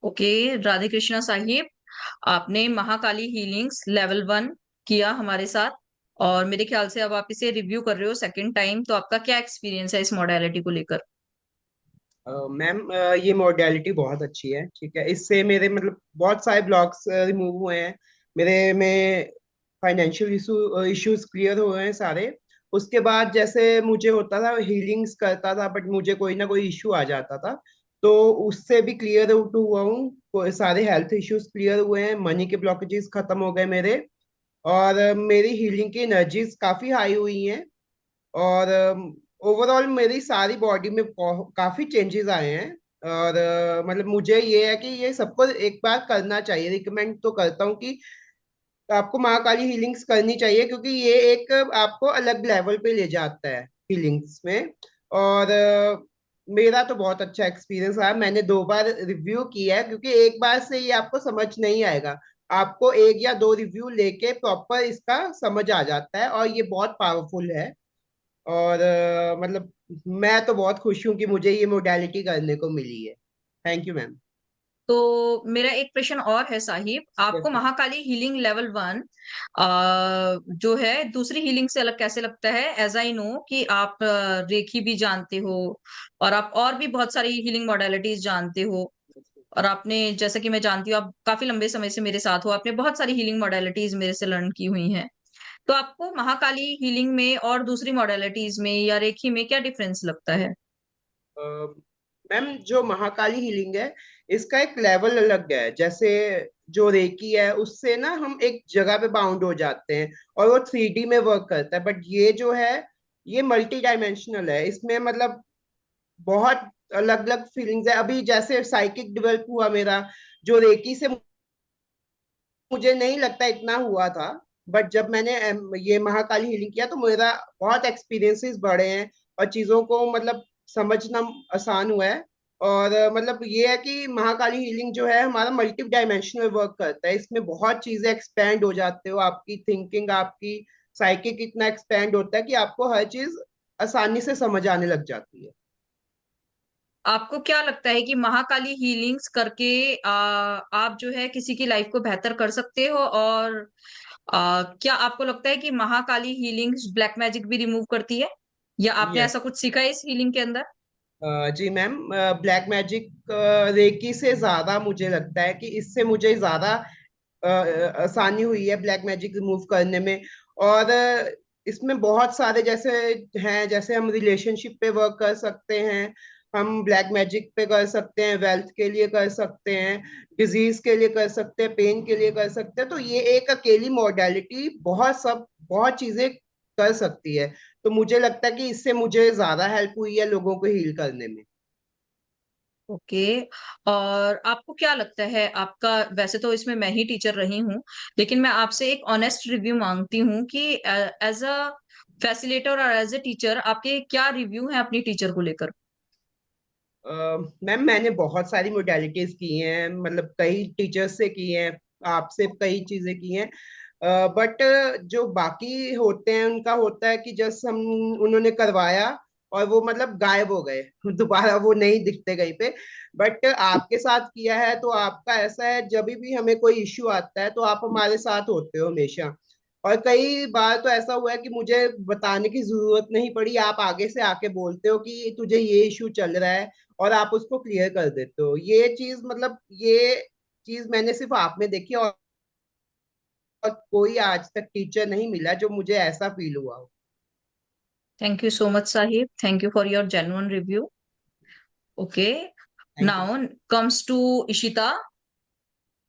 Okay. Radhe Krishna Sahib, आपने Mahakali healings level 1 किया हमारे साथ, और मेरे ख्याल से अब आप इसे रिव्यू कर रहे हो सेकंड टाइम। तो आपका क्या एक्सपीरियंस है इस मॉडलिटी को लेकर? मैम, ये मॉडलिटी बहुत अच्छी है। ठीक है, इससे मेरे मतलब बहुत सारे ब्लॉक्स रिमूव हुए हैं। मेरे में फाइनेंशियल इश्यूज क्लियर हुए हैं सारे। उसके बाद जैसे मुझे होता था, हीलिंग्स करता था बट मुझे कोई ना कोई इश्यू आ जाता था। तो उससे भी क्लियर आउट हुआ हूँ। सारे हेल्थ इश्यूज क्लियर हुए हैं, मनी के ब्लॉकेजेस खत्म हो गए मेरे। और मेरी हीलिंग की एनर्जीज काफी हाई हुई हैं। और ओवरऑल मेरी सारी बॉडी में काफी चेंजेस आए हैं। और मतलब मुझे ये है कि ये सबको एक बार करना चाहिए। रिकमेंड तो करता हूँ कि आपको महाकाली हीलिंग्स करनी चाहिए, क्योंकि ये एक आपको अलग लेवल पे ले जाता है हीलिंग्स में। और मेरा तो बहुत अच्छा एक्सपीरियंस रहा। मैंने 2 बार रिव्यू किया है, क्योंकि एक बार से ये आपको समझ नहीं आएगा। आपको 1 या 2 रिव्यू लेके प्रॉपर इसका समझ आ जाता है, और ये बहुत पावरफुल है। और मतलब मैं तो बहुत खुश हूँ कि मुझे ये मोडालिटी करने को मिली है। Thank you ma'am. तो मेरा एक प्रश्न और है साहिब, यस आपको मैम। महाकाली हीलिंग लेवल 1 जो है दूसरी हीलिंग से अलग कैसे लगता है? एज आई नो कि आप रेखी भी जानते हो, और आप और भी बहुत सारी हीलिंग मॉडलिटीज जानते हो। और आपने, जैसा कि मैं जानती हूँ, आप काफी लंबे समय से मेरे साथ हो, आपने बहुत सारी हीलिंग मॉडलिटीज मेरे से लर्न की हुई हैं। तो आपको महाकाली हीलिंग में और दूसरी मॉडलिटीज में या रेखी में क्या डिफरेंस लगता है? मैम, जो महाकाली हीलिंग है, इसका एक लेवल अलग है। जैसे जो रेकी है उससे ना हम एक जगह पे बाउंड हो जाते हैं, और वो 3D में वर्क करता है। बट ये जो है, ये मल्टी डायमेंशनल है। इसमें मतलब बहुत अलग अलग फीलिंग्स है। अभी जैसे साइकिक डेवलप हुआ मेरा, जो रेकी से मुझे नहीं लगता इतना हुआ था। बट जब मैंने ये महाकाली हीलिंग किया तो मेरा बहुत एक्सपीरियंसेस बढ़े हैं, और चीजों को मतलब समझना आसान हुआ है। और मतलब ये है कि महाकाली हीलिंग जो है हमारा मल्टी डायमेंशनल वर्क करता है। इसमें बहुत चीजें एक्सपेंड हो जाते हो, आपकी थिंकिंग, आपकी साइकिक इतना एक्सपेंड होता है कि आपको हर चीज आसानी से समझ आने लग जाती है। आपको क्या लगता है कि महाकाली हीलिंग्स करके आप जो है किसी की लाइफ को बेहतर कर सकते हो? और क्या आपको लगता है कि महाकाली हीलिंग्स ब्लैक मैजिक भी रिमूव करती है, या आपने यस। ऐसा कुछ सीखा है इस हीलिंग के अंदर? जी मैम, ब्लैक मैजिक रेकी से ज्यादा मुझे लगता है कि इससे मुझे ज्यादा आसानी हुई है ब्लैक मैजिक रिमूव करने में। और इसमें बहुत सारे जैसे हैं, जैसे हम रिलेशनशिप पे वर्क कर सकते हैं, हम ब्लैक मैजिक पे कर सकते हैं, वेल्थ के लिए कर सकते हैं, डिजीज के लिए कर सकते हैं, पेन के लिए कर सकते हैं। तो ये एक अकेली मॉडलिटी बहुत चीजें कर सकती है। तो मुझे लगता है कि इससे मुझे ज्यादा हेल्प हुई है लोगों को हील करने में। ओके। और आपको क्या लगता है, आपका, वैसे तो इसमें मैं ही टीचर रही हूँ, लेकिन मैं आपसे एक ऑनेस्ट रिव्यू मांगती हूँ कि एज अ फैसिलिटेटर और एज ए टीचर आपके क्या रिव्यू हैं अपनी टीचर को लेकर? मैम, मैंने बहुत सारी मोडेलिटीज की हैं, मतलब कई टीचर्स से की हैं, आपसे कई चीजें की हैं। बट जो बाकी होते हैं उनका होता है कि जस्ट हम उन्होंने करवाया और वो मतलब गायब हो गए दोबारा वो नहीं दिखते कहीं पे। बट आपके साथ किया है तो आपका ऐसा है, जब भी हमें कोई इश्यू आता है तो आप हमारे साथ होते हो हमेशा। और कई बार तो ऐसा हुआ है कि मुझे बताने की जरूरत नहीं पड़ी, आप आगे से आके बोलते हो कि तुझे ये इश्यू चल रहा है, और आप उसको क्लियर कर देते हो। ये चीज मतलब ये चीज मैंने सिर्फ आप में देखी, और कोई आज तक टीचर नहीं मिला जो मुझे ऐसा फील हुआ हो। Thank you so much Sahib, thank you for your genuine review. Okay. Thank you. Now comes to Ishita.